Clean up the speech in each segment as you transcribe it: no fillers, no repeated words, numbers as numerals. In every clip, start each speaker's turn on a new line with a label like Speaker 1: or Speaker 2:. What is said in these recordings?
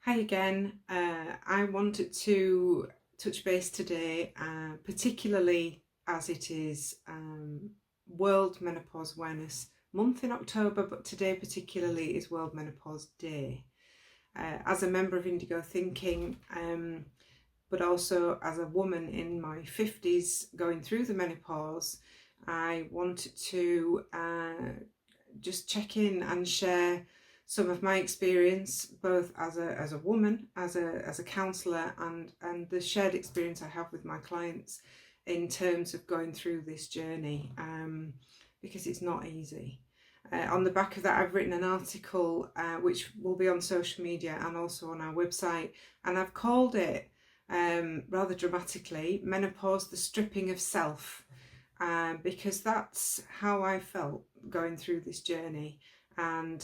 Speaker 1: Hi again. I wanted to touch base today, particularly as it is World Menopause Awareness Month in October, but today particularly is World Menopause Day. As a member of Indigo Thinking, but also as a woman in my 50s going through the menopause, I wanted to just check in and share some of my experience, both as a woman, as a counsellor, and the shared experience I have with my clients in terms of going through this journey, because it's not easy. On the back of that, I've written an article which will be on social media and also on our website, and I've called it rather dramatically Menopause, the Stripping of Self, because that's how I felt going through this journey. And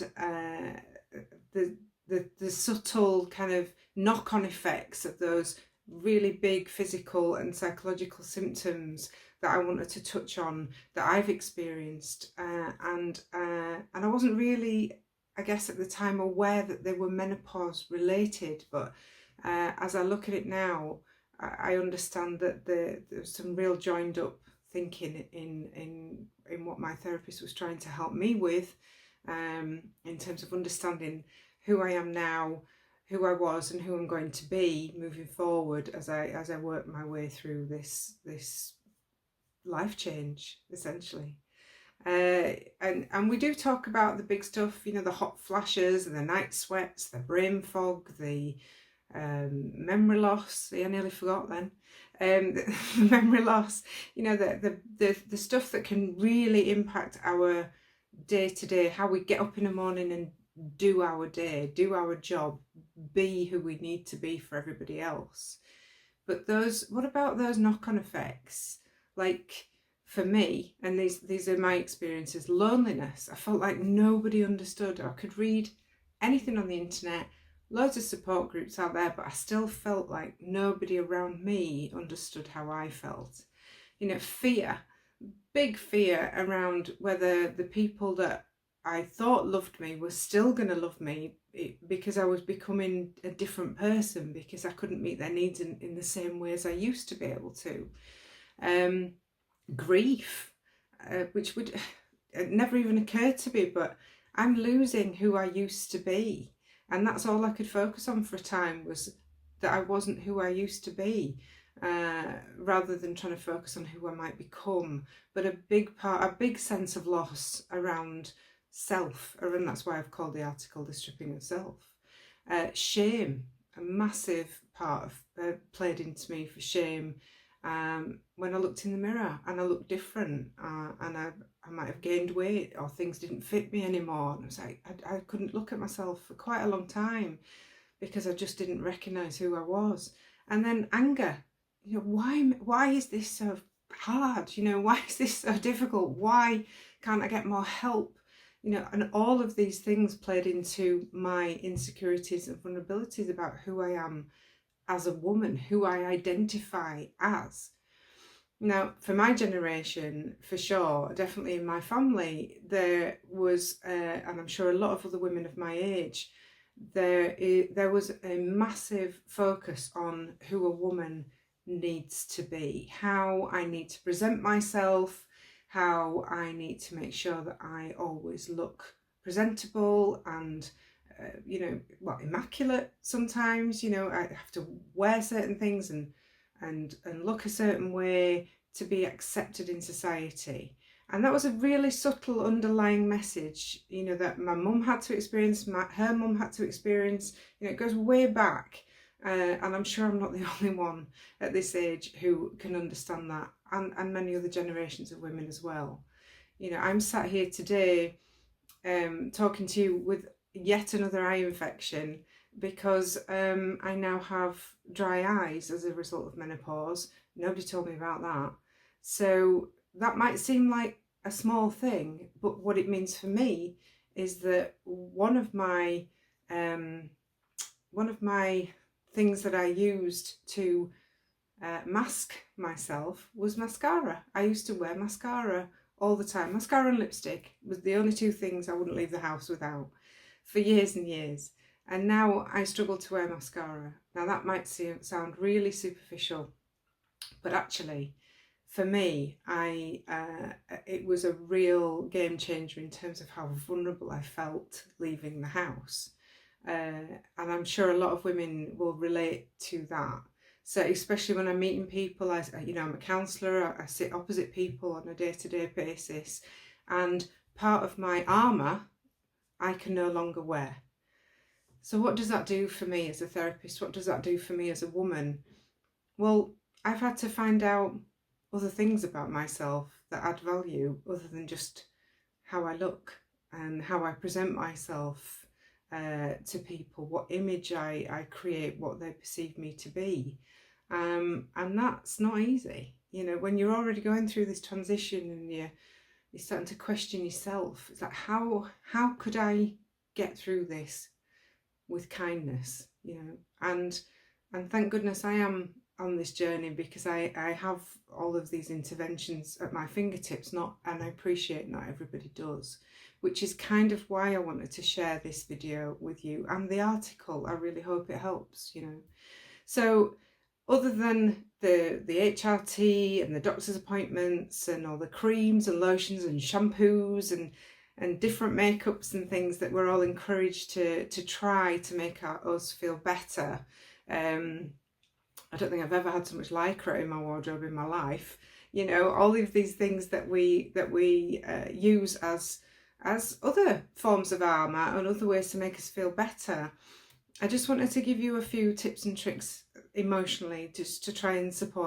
Speaker 1: the subtle kind of knock-on effects of those really big physical and psychological symptoms that I wanted to touch on that I've experienced, and I wasn't really, I guess at the time, aware that they were menopause related, but as I look at it now, I understand that there's some real joined up thinking in what my therapist was trying to help me with, in terms of understanding who I am now, who I was, and who I'm going to be moving forward as I work my way through this life change, essentially. And we do talk about the big stuff, the hot flashes and the night sweats, the brain fog, the memory loss. I nearly forgot then. The memory loss, the stuff that can really impact our day to day, how we get up in the morning and do our day, do our job, be who we need to be for everybody else. But what about those knock-on effects? Like for me, and these are my experiences, loneliness. I felt like nobody understood. I could read anything on the internet, loads of support groups out there, but I still felt like nobody around me understood how I felt. Fear, big fear around whether the people that I thought loved me were still going to love me, because I was becoming a different person, because I couldn't meet their needs in the same way as I used to be able to. Grief, which would it never even occurred to me, but I'm losing who I used to be. And that's all I could focus on for a time, was that I wasn't who I used to be, rather than trying to focus on who I might become. But a big sense of loss around self, and that's why I've called the article The Stripping of Self. Shame, a massive part of played into me for shame. When I looked in the mirror and I looked different, and I might have gained weight, or things didn't fit me anymore, and I was like, I couldn't look at myself for quite a long time because I just didn't recognise who I was. And then anger, why is this so hard? Why is this so difficult? Why can't I get more help? And all of these things played into my insecurities and vulnerabilities about who I am as a woman, who I identify as. Now, for my generation, for sure, definitely in my family, there was, and I'm sure a lot of other women of my age, there was a massive focus on who a woman needs to be, how I need to present myself, how I need to make sure that I always look presentable and immaculate sometimes. I have to wear certain things and look a certain way to be accepted in society. And that was a really subtle underlying message, that my mum had to experience, her mum had to experience. It goes way back. And I'm sure I'm not the only one at this age who can understand that, and many other generations of women as well. I'm sat here today talking to you with yet another eye infection, because I now have dry eyes as a result of menopause. Nobody told me about that. So that might seem like a small thing, but what it means for me is that one of my things that I used to mask myself was mascara. I used to wear mascara all the time. Mascara and lipstick was the only two things I wouldn't leave the house without for years and years. And now I struggle to wear mascara. Now that might sound really superficial, but actually for me, it was a real game changer in terms of how vulnerable I felt leaving the house. And I'm sure a lot of women will relate to that. So especially when I'm meeting people, I'm a counsellor, I sit opposite people on a day-to-day basis, and part of my armour I can no longer wear. So what does that do for me as a therapist? What does that do for me as a woman? Well, I've had to find out other things about myself that add value other than just how I look and how I present myself to people, what image I create, what they perceive me to be. And that's not easy. You know, when you're already going through this transition and you're starting to question yourself, it's like, how could I get through this with kindness, you know? And thank goodness I am on this journey, because I have all of these interventions at my fingertips, and I appreciate not everybody does, which is kind of why I wanted to share this video with you and the article. I really hope it helps, you know. So other than the HRT and the doctor's appointments and all the creams and lotions and shampoos and different makeups and things that we're all encouraged to try to make us feel better, I don't think I've ever had so much lycra in my wardrobe in my life. You know, all of these things that we use as other forms of armour and other ways to make us feel better. I just wanted to give you a few tips and tricks emotionally, just to try and support